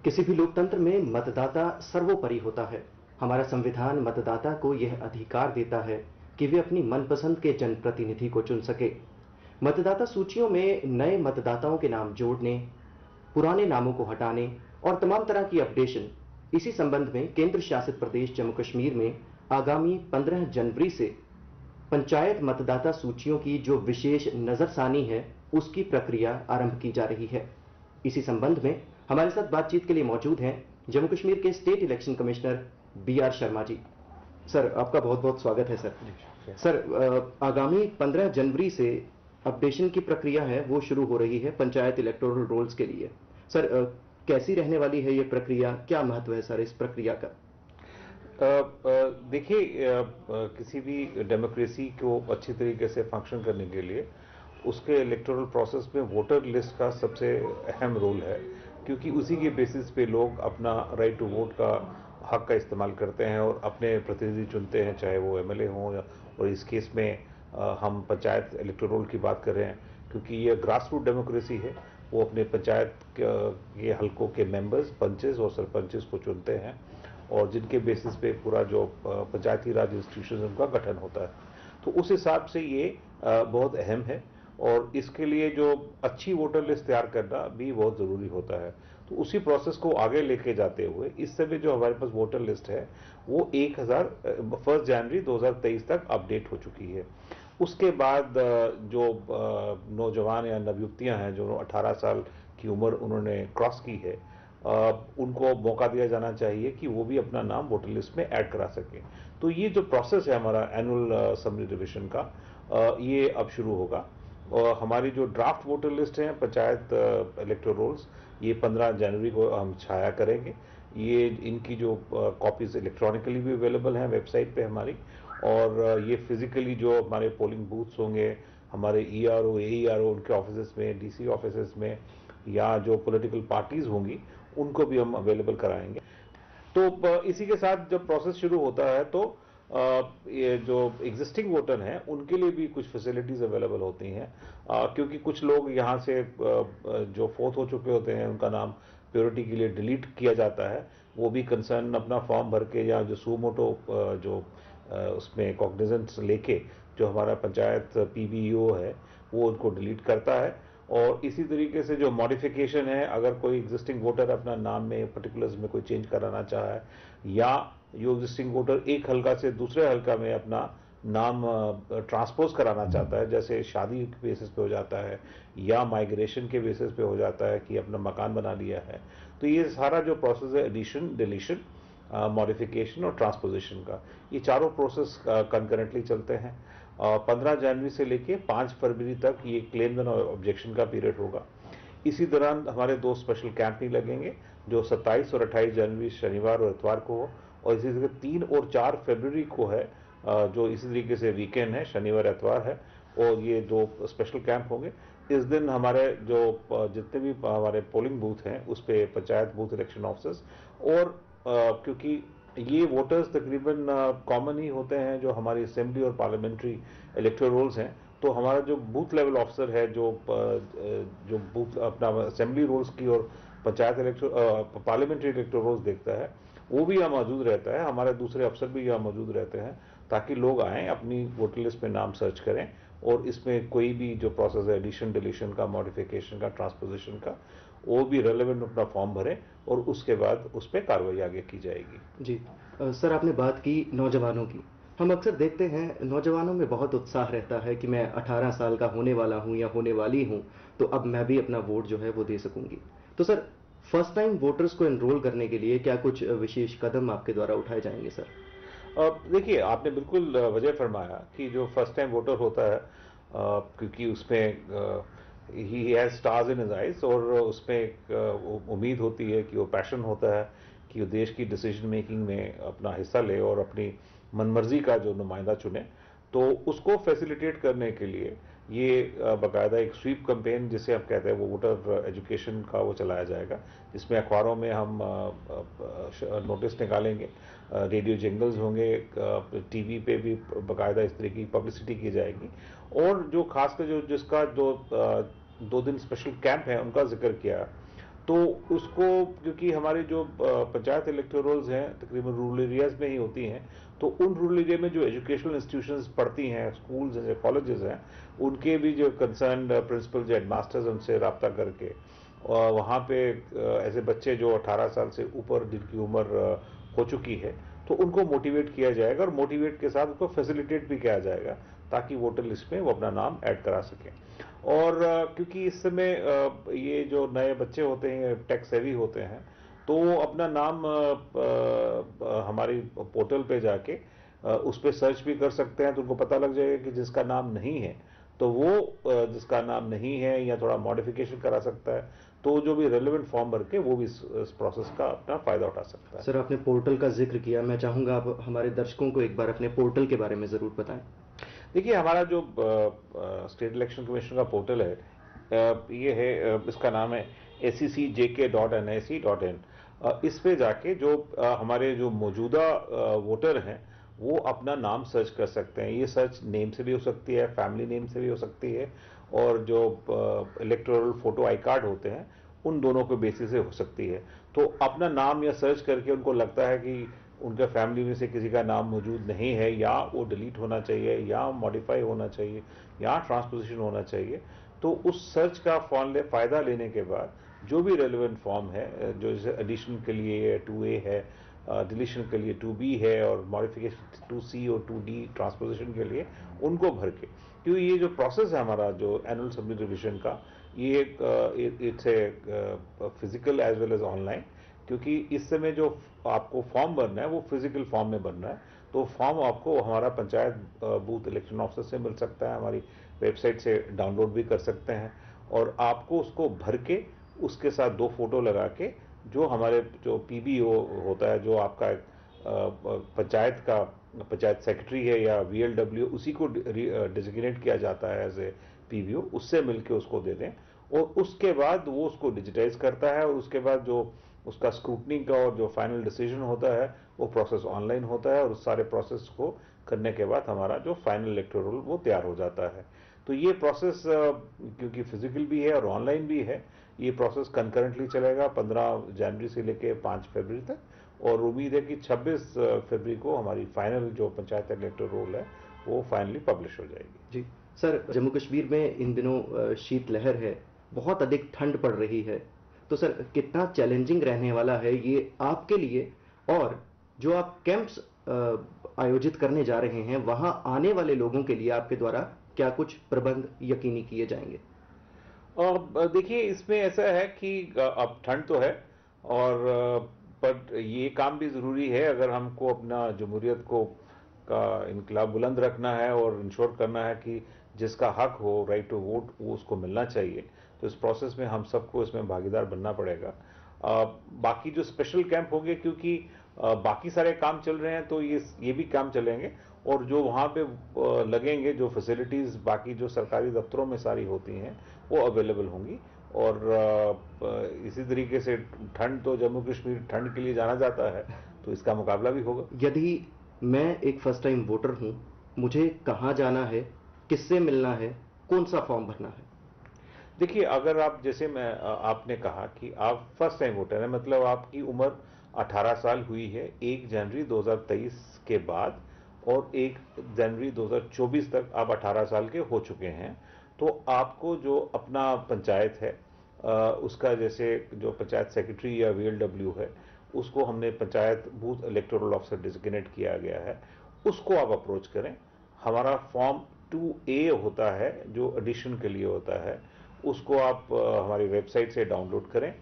किसी भी लोकतंत्र में मतदाता सर्वोपरि होता है। हमारा संविधान मतदाता को यह अधिकार देता है कि वे अपनी मनपसंद के जनप्रतिनिधि को चुन सके। मतदाता सूचियों में नए मतदाताओं के नाम जोड़ने, पुराने नामों को हटाने और तमाम तरह की अपडेशन, इसी संबंध में केंद्र शासित प्रदेश जम्मू कश्मीर में आगामी 15 जनवरी से पंचायत मतदाता सूचियों की जो विशेष नजरसानी है, उसकी प्रक्रिया आरंभ की जा रही है। इसी संबंध में हमारे साथ बातचीत के लिए मौजूद हैं जम्मू कश्मीर के state election commissioner BR Sharma ji. Sir, आपका बहुत बहुत स्वागत है। सर, आगामी 15 जनवरी से अपडेशन की प्रक्रिया है वो शुरू हो रही है पंचायत इलेक्टोरल रोल्स के लिए। सर, कैसी रहने वाली है ये प्रक्रिया, क्या महत्व है सर इस प्रक्रिया का? देखिए, किसी भी डेमोक्रेसी को अच्छी तरीके से फंक्शन करने के लिए उसके इलेक्टोरल प्रोसेस में वोटर लिस्ट का सबसे अहम रोल है, क्योंकि उसी के बेसिस पे लोग अपना राइट टू वोट का हक का इस्तेमाल करते हैं और अपने प्रतिनिधि चुनते हैं, चाहे वो MLA हों और इस केस में हम पंचायत इलेक्टोरल की बात कर रहे हैं, क्योंकि ये ग्रास रूट डेमोक्रेसी है। वो अपने पंचायत के हलकों के मेंबर्स, पंचेस और सरपंचेस को चुनते हैं और जिनके बेसिस पे पूरा जो पंचायती राज इंस्टीट्यूशन उनका गठन होता है। तो उस हिसाब से ये बहुत अहम है और इसके लिए जो अच्छी वोटर लिस्ट तैयार करना भी बहुत ज़रूरी होता है। तो उसी प्रोसेस को आगे लेके जाते हुए इस समय जो हमारे पास वोटर लिस्ट है वो 1 जनवरी 2023 तक अपडेट हो चुकी है। उसके बाद जो नौजवान या नवयुवतियां हैं जो 18 साल की उम्र उन्होंने क्रॉस की है, उनको मौका दिया जाना चाहिए कि वो भी अपना नाम वोटर लिस्ट में ऐड करा सकें। तो ये जो प्रोसेस है हमारा एनुअल समरी रिविजन का, ये अब शुरू होगा। और हमारी जो ड्राफ्ट वोटर लिस्ट है पंचायत इलेक्टोरल रोल्स, ये 15 जनवरी को हम छाया करेंगे। ये इनकी जो कॉपीज इलेक्ट्रॉनिकली भी अवेलेबल हैं वेबसाइट पे हमारी, और ये फिजिकली जो हमारे पोलिंग बूथ्स होंगे, हमारे ERO AERO उनके ऑफिस में, DC ऑफिस में, या जो पॉलिटिकल पार्टीज होंगी उनको भी हम अवेलेबल कराएंगे। तो इसी के साथ जब प्रोसेस शुरू होता है तो ये जो एग्जिस्टिंग वोटर हैं उनके लिए भी कुछ फैसिलिटीज अवेलेबल होती हैं, क्योंकि कुछ लोग यहाँ से जो फोर्थ हो चुके होते हैं उनका नाम प्योरिटी के लिए डिलीट किया जाता है। वो भी कंसर्न अपना फॉर्म भर के या जो सुमोटो जो उसमें कॉग्निजेंस लेके जो हमारा पंचायत PBEO है वो उनको डिलीट करता है। और इसी तरीके से जो मॉडिफिकेशन है, अगर कोई एग्जिस्टिंग वोटर अपना नाम में पर्टिकुलर्स में कोई चेंज कराना चाहे, या जो एग्जिस्टिंग वोटर एक हल्का से दूसरे हल्का में अपना नाम ट्रांसपोज कराना चाहता है, जैसे शादी के बेसिस पे हो जाता है या माइग्रेशन के बेसिस पे हो जाता है कि अपना मकान बना लिया है, तो ये सारा जो प्रोसेस है एडिशन, डिलीशन, मॉडिफिकेशन और ट्रांसपोजिशन का, ये चारों प्रोसेस कंकरेंटली चलते हैं। 15 जनवरी से लेके 5 फरवरी तक ये क्लेम एंड ऑब्जेक्शन का पीरियड होगा। इसी दौरान हमारे 2 स्पेशल कैंप भी लगेंगे, जो 27 और 28 जनवरी शनिवार और इतवार को हो, और इसी तरह 3 और 4 फरवरी को है, जो इसी तरीके से वीकेंड है, शनिवार इतवार है, और ये 2 स्पेशल कैंप होंगे। इस दिन हमारे जो जितने भी हमारे पोलिंग बूथ हैं उस पे पंचायत बूथ इलेक्शन ऑफिसर्स, और क्योंकि ये वोटर्स तकरीबन कॉमन ही होते हैं जो हमारी असेंबली और पार्लियामेंट्री इलेक्टोरल रोल्स हैं, तो हमारा जो बूथ लेवल ऑफिसर है जो बूथ अपना असेंबली रोल्स की और पंचायत पार्लियामेंट्री इलेक्टोरल रोल्स देखता है, वो भी यहाँ मौजूद रहता है। हमारे दूसरे अफसर भी यहाँ मौजूद रहते हैं ताकि लोग आएँ, अपनी वोटर लिस्ट में नाम सर्च करें और इसमें कोई भी जो प्रोसेस है एडिशन, डिलीशन का, मॉडिफिकेशन का, ट्रांसपोजिशन का, वो भी रेलेवेंट अपना फॉर्म भरें और उसके बाद उस पर कार्रवाई आगे की जाएगी। जी सर, आपने बात की नौजवानों की। हम अक्सर देखते हैं नौजवानों में बहुत उत्साह रहता है कि मैं 18 साल का होने वाला हूं या होने वाली हूं, तो अब मैं भी अपना वोट जो है वो दे सकूंगी। तो सर, फर्स्ट टाइम वोटर्स को एनरोल करने के लिए क्या कुछ विशेष कदम आपके द्वारा उठाए जाएंगे सर? देखिए, आपने बिल्कुल वजह फरमाया कि जो फर्स्ट टाइम वोटर होता है, क्योंकि उसमें he has stars in his eyes, और उसमें एक उम्मीद होती है कि वो पैशन होता है कि वो देश की डिसीजन मेकिंग में अपना हिस्सा ले और अपनी मनमर्जी का जो नुमाइंदा चुने। तो उसको फैसिलिटेट करने के लिए ये बाकायदा एक स्वीप कैंपेन जिसे हम कहते हैं वो वोटर एजुकेशन का वो चलाया जाएगा, जिसमें अखबारों में हम नोटिस निकालेंगे, रेडियो जिंगल्स होंगे, TV पे भी बाकायदा इस तरह की पब्लिसिटी की जाएगी, और जो खासकर जो जिसका जो 2 दिन स्पेशल कैंप है उनका जिक्र किया, तो उसको, क्योंकि हमारे जो पंचायत इलेक्टोरल्स हैं तकरीबन रूरल एरियाज में ही होती हैं, तो उन रूरल एरिया में जो एजुकेशनल इंस्टीट्यूशंस पढ़ती हैं, स्कूल्स हैं, कॉलेजेस हैं, उनके भी जो कंसर्न प्रिंसिपल्स या हेडमास्टर्स, उनसे रब्ता करके और वहाँ पे ऐसे बच्चे जो 18 साल से ऊपर जिनकी उम्र हो चुकी है, तो उनको मोटिवेट किया जाएगा और मोटिवेट के साथ उनको फैसिलिटेट भी किया जाएगा ताकि वोटर लिस्ट में वो अपना नाम ऐड करा सकें। और क्योंकि इस समय ये जो नए बच्चे होते हैं टेक सेवी होते हैं, तो वो अपना नाम हमारी पोर्टल पे जाके उस पर सर्च भी कर सकते हैं, तो उनको पता लग जाएगा कि जिसका नाम नहीं है तो वो जिसका नाम नहीं है या थोड़ा मॉडिफिकेशन करा सकता है, तो जो भी रेलेवेंट फॉर्म भर के वो भी इस प्रोसेस का अपना फायदा उठा सकता है। सर, आपने पोर्टल का जिक्र किया, मैं चाहूंगा आप हमारे दर्शकों को एक बार अपने पोर्टल के बारे में ज़रूर बताएं। देखिए, हमारा जो स्टेट इलेक्शन कमीशन का पोर्टल है, ये है, इसका नाम है secjk.nic.in। इस पे जाके जो हमारे जो मौजूदा वोटर हैं वो अपना नाम सर्च कर सकते हैं। ये सर्च नेम से भी हो सकती है, फैमिली नेम से भी हो सकती है, और जो इलेक्टोरल फोटो आई कार्ड होते हैं उन दोनों के बेसिस से हो सकती है। तो अपना नाम या सर्च करके उनको लगता है कि उनके फैमिली में से किसी का नाम मौजूद नहीं है, या वो डिलीट होना चाहिए, या मॉडिफाई होना चाहिए, या ट्रांसपोजिशन होना चाहिए, तो उस सर्च का फ़ायदा लेने के बाद जो भी रेलिवेंट फॉर्म है, जो जैसे एडिशन के लिए 2A है, डिलीशन के लिए 2B है, और मॉडिफिकेशन 2C और 2D ट्रांसपोजिशन के लिए, उनको भर के, क्योंकि ये जो प्रोसेस है हमारा जो एनुअल असेंबली रिविजन का, ये it's a physical as well as online, क्योंकि इस समय जो आपको फॉर्म भरना है वो फिजिकल फॉर्म में भरना है। तो फॉर्म आपको हमारा पंचायत बूथ इलेक्शन ऑफिसर से मिल सकता है, हमारी वेबसाइट से डाउनलोड भी कर सकते हैं, और आपको उसको भर के उसके साथ 2 फोटो लगा के, जो हमारे जो PBO होता है, जो आपका पंचायत सेक्रेटरी है या VLW, उसी को डिजिग्नेट किया जाता है एज ए PBO, उससे मिलके उसको दे दें, और उसके बाद वो उसको डिजिटाइज करता है, और उसके बाद जो उसका स्क्रूटनी का और जो फाइनल डिसीजन होता है वो प्रोसेस ऑनलाइन होता है, और उस सारे प्रोसेस को करने के बाद हमारा जो फाइनल इलेक्टोरल वो तैयार हो जाता है। तो ये प्रोसेस क्योंकि फिजिकल भी है और ऑनलाइन भी है, ये प्रोसेस कंकरेंटली चलेगा 15 जनवरी से लेके 5 फरवरी तक, और उम्मीद है कि 26 फरवरी को हमारी फाइनल जो पंचायत इलेक्टोरल है वो फाइनली पब्लिश हो जाएगी। जी सर, जम्मू कश्मीर में इन दिनों शीतलहर है, बहुत अधिक ठंड पड़ रही है, तो सर कितना चैलेंजिंग रहने वाला है ये आपके लिए, और जो आप कैंप्स आयोजित करने जा रहे हैं वहां आने वाले लोगों के लिए आपके द्वारा क्या कुछ प्रबंध यकीनी किए जाएंगे? देखिए, इसमें ऐसा है कि अब ठंड तो है, और पर ये काम भी ज़रूरी है, अगर हमको अपना जमहूरियत को का इनकलाब बुलंद रखना है और इंश्योर करना है कि जिसका हक हो, राइट टू वोट, वो उसको मिलना चाहिए, तो इस प्रोसेस में हम सबको इसमें भागीदार बनना पड़ेगा। बाकी जो स्पेशल कैंप होंगे, क्योंकि बाकी सारे काम चल रहे हैं, तो ये भी काम चलेंगे, और जो वहाँ पे लगेंगे, जो फैसिलिटीज़ बाकी जो सरकारी दफ्तरों में सारी होती हैं वो अवेलेबल होंगी, और इसी तरीके से ठंड, तो जम्मू कश्मीर ठंड के लिए जाना जाता है, तो इसका मुकाबला भी होगा। यदि मैं एक फर्स्ट टाइम वोटर हूं, मुझे कहां जाना है, किससे मिलना है, कौन सा फॉर्म भरना है? देखिए, अगर आप, जैसे मैं आपने कहा कि आप फर्स्ट टाइम वोटर हैं, मतलब आपकी उम्र 18 साल हुई है 1 जनवरी 2023 के बाद, और 1 जनवरी 2024 तक आप 18 साल के हो चुके हैं, तो आपको जो अपना पंचायत है उसका, जैसे जो पंचायत सेक्रेटरी या VLW है, उसको हमने panchayat booth electoral officer designate किया गया है, उसको आप अप्रोच करें। हमारा फॉर्म 2A होता है जो एडिशन के लिए होता है, उसको आप हमारी वेबसाइट से डाउनलोड करें,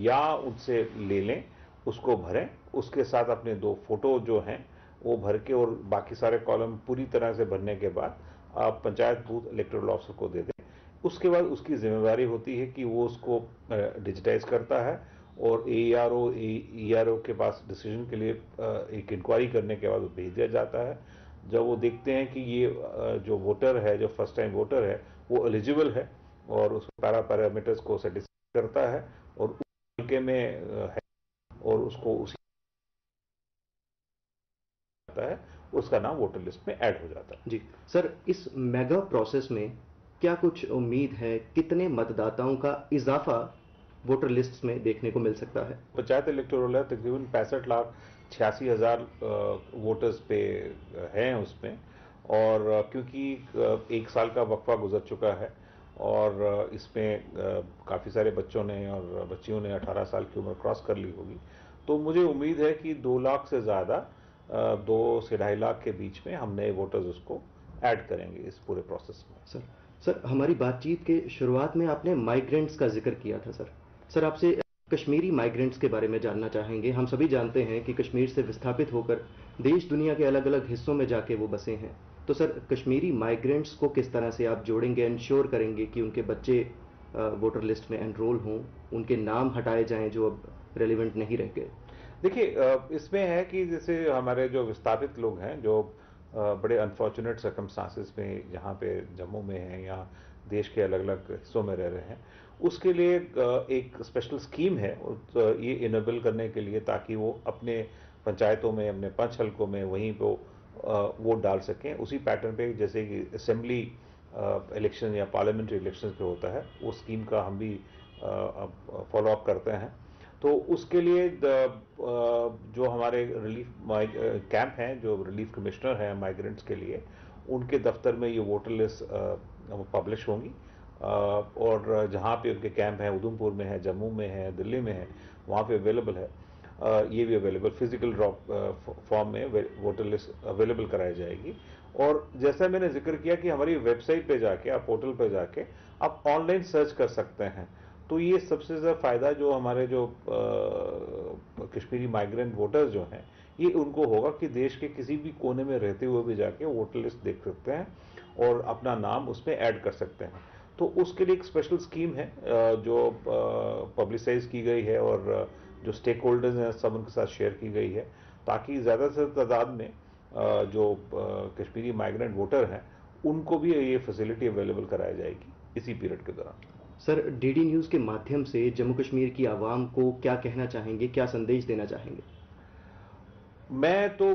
या उनसे ले लें, उसको भरें, उसके साथ अपने 2 फोटो जो हैं वो भर के, और बाकी सारे कॉलम पूरी तरह से भरने के बाद आप पंचायत बूथ इलेक्टोरल ऑफिसर को दे दें। उसके बाद उसकी जिम्मेदारी होती है कि वो उसको डिजिटाइज करता है, और ERO के पास डिसीजन के लिए एक इंक्वायरी करने के बाद वो भेज दिया जाता है। जब वो देखते हैं कि ये जो वोटर है, जो फर्स्ट टाइम वोटर है, वो एलिजिबल है और उस पैरामीटर्स को सेटिस्फाई करता है, और उस हल्के में है, और उसको उसी है, उसका नाम वोटर लिस्ट में ऐड हो जाता है। जी सर, इस मेगा प्रोसेस में क्या कुछ उम्मीद है, कितने मतदाताओं का इजाफा वोटर लिस्ट में देखने को मिल सकता है? पंचायत इलेक्टोरल है, तकरीबन 65,86,000 वोटर्स पे हैं उसमें। और क्योंकि एक साल का वक्फा गुजर चुका है और इसमें काफ़ी सारे बच्चों ने और बच्चियों ने 18 साल की उम्र क्रॉस कर ली होगी, तो मुझे उम्मीद है कि 2 लाख से ज़्यादा 2 से 2.5 लाख के बीच में हम नए वोटर्स उसको ऐड करेंगे इस पूरे प्रोसेस में। सर हमारी बातचीत के शुरुआत में आपने माइग्रेंट्स का जिक्र किया था सर आपसे कश्मीरी माइग्रेंट्स के बारे में जानना चाहेंगे। हम सभी जानते हैं कि कश्मीर से विस्थापित होकर देश दुनिया के अलग अलग हिस्सों में जाके वो बसे हैं, तो सर कश्मीरी माइग्रेंट्स को किस तरह से आप जोड़ेंगे, इंश्योर करेंगे कि उनके बच्चे वोटर लिस्ट में एनरोल हों, उनके नाम हटाए जाएं जो अब रेलिवेंट नहीं रह गए? देखिए, इसमें है कि जैसे हमारे जो विस्थापित लोग हैं जो बड़े अनफॉर्चुनेट सर्कमस्टांसिस में यहाँ पे जम्मू में हैं या देश के अलग अलग हिस्सों में रह रहे हैं, उसके लिए एक स्पेशल स्कीम है ये इनेबल करने के लिए, ताकि वो अपने पंचायतों में, अपने पंच हलकों में वहीं पे वोट डाल सकें उसी पैटर्न पे जैसे कि असेंबली इलेक्शन या पार्लियामेंट्री इलेक्शन पे होता है। वो स्कीम का हम भी फॉलो अप करते हैं। तो उसके लिए जो हमारे रिलीफ कैंप हैं, जो रिलीफ कमिश्नर हैं माइग्रेंट्स के लिए, उनके दफ्तर में ये वोटर लिस्ट पब्लिश होंगी। और जहाँ पे उनके कैंप हैं, उधमपुर में है, जम्मू में है, दिल्ली में है, वहाँ पे अवेलेबल है। ये भी अवेलेबल फिजिकल ड्रॉप फॉर्म में वोटर लिस्ट अवेलेबल कराई जाएगी। और जैसा मैंने जिक्र किया कि हमारी वेबसाइट पे जाके, आप पोर्टल पे जाके आप ऑनलाइन सर्च कर सकते हैं। तो ये सबसे ज़्यादा फ़ायदा जो हमारे जो कश्मीरी माइग्रेंट वोटर्स जो हैं, ये उनको होगा कि देश के किसी भी कोने में रहते हुए भी जाके वोटर लिस्ट देख सकते हैं और अपना नाम उसमें ऐड कर सकते हैं। तो उसके लिए एक स्पेशल स्कीम है जो पब्लिसाइज की गई है और जो स्टेक होल्डर्स हैं सब उनके साथ शेयर की गई है, ताकि ज़्यादा से तादाद में जो कश्मीरी माइग्रेंट वोटर हैं उनको भी ये फैसिलिटी अवेलेबल कराई जाएगी इसी पीरियड के दौरान। सर डीडी न्यूज़ के माध्यम से जम्मू कश्मीर की आवाम को क्या कहना चाहेंगे, क्या संदेश देना चाहेंगे? मैं तो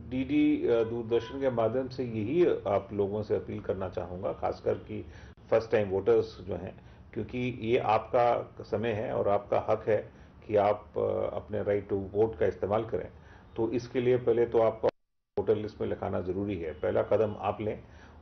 डीडी दूरदर्शन के माध्यम से यही आप लोगों से अपील करना चाहूँगा, खासकर कि फर्स्ट टाइम वोटर्स जो हैं, क्योंकि ये आपका समय है और आपका हक है कि आप अपने राइट टू वोट का इस्तेमाल करें। तो इसके लिए पहले तो आपका वोटर लिस्ट में लिखाना ज़रूरी है। पहला कदम आप लें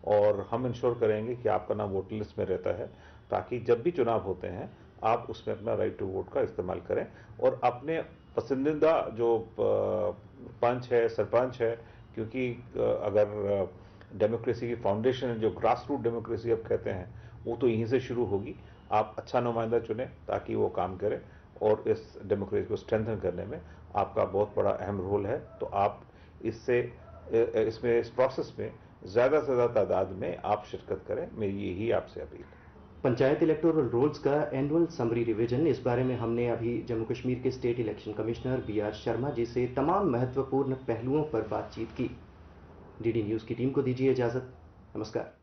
और हम इंश्योर करेंगे कि आपका नाम वोटर लिस्ट में रहता है, ताकि जब भी चुनाव होते हैं आप उसमें अपना राइट टू वोट का इस्तेमाल करें और अपने पसंदीदा जो पंच है, सरपंच है, क्योंकि अगर डेमोक्रेसी की फाउंडेशन जो ग्रास रूट डेमोक्रेसी अब कहते हैं, वो तो यहीं से शुरू होगी। आप अच्छा नुमाइंदा चुनें ताकि वो काम करे और इस डेमोक्रेसी को स्ट्रेंथन करने में आपका बहुत बड़ा अहम रोल है। तो आप इस प्रोसेस में ज़्यादा से ज़्यादा तादाद में आप शिरकत करें, मेरी यही आपसे अपील है। पंचायत इलेक्टोरल रोल्स का एनुअल समरी रिवीजन, इस बारे में हमने अभी जम्मू कश्मीर के state election commissioner BR Sharma ji से तमाम महत्वपूर्ण पहलुओं पर बातचीत की। डीडी न्यूज़ की टीम को दीजिए इजाज़त। नमस्कार।